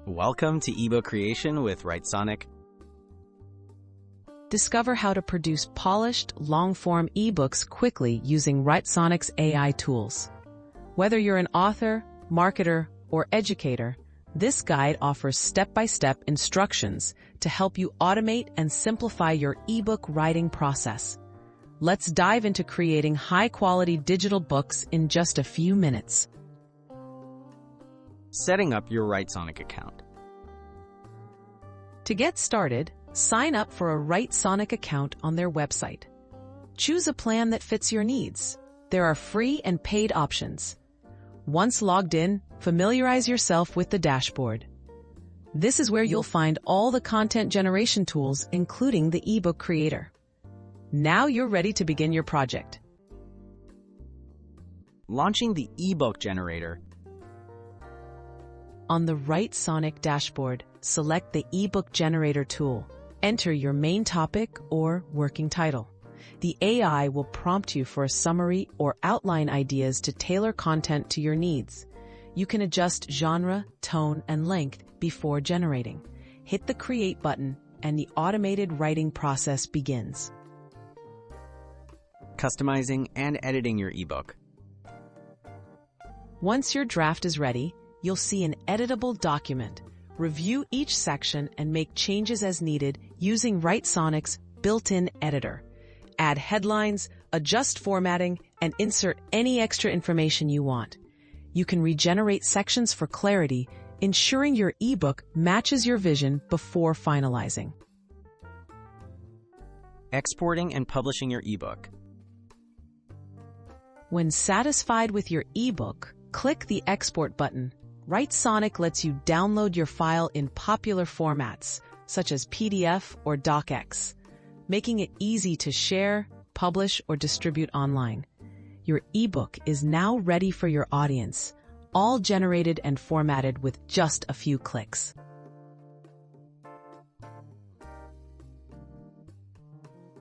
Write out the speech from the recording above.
Welcome to ebook creation with Writesonic. Discover how to produce polished, long-form ebooks quickly using Writesonic's AI tools. Whether you're an author, marketer, or educator, this guide offers step-by-step instructions to help you automate and simplify your ebook writing process. Let's dive into creating high-quality digital books in just a few minutes. Setting up your Writesonic account. To get started, sign up for a Writesonic account on their website. Choose a plan that fits your needs. There are free and paid options. Once logged in, familiarize yourself with the dashboard. This is where you'll find all the content generation tools, including the ebook creator. Now you're ready to begin your project. Launching the ebook generator. On the Writesonic dashboard, select the ebook generator tool. Enter your main topic or working title. The AI will prompt you for a summary or outline ideas to tailor content to your needs. You can adjust genre, tone, and length before generating. Hit the Create button, and the automated writing process begins. Customizing and editing your ebook. Once your draft is ready, you'll see an editable document. Review each section and make changes as needed using Writesonic's built-in editor. Add headlines, adjust formatting, and insert any extra information you want. You can regenerate sections for clarity, ensuring your ebook matches your vision before finalizing. Exporting and publishing your ebook. When satisfied with your ebook, click the Export button. Writesonic lets you download your file in popular formats, such as PDF or DocX, making it easy to share, publish, or distribute online. Your ebook is now ready for your audience, all generated and formatted with just a few clicks.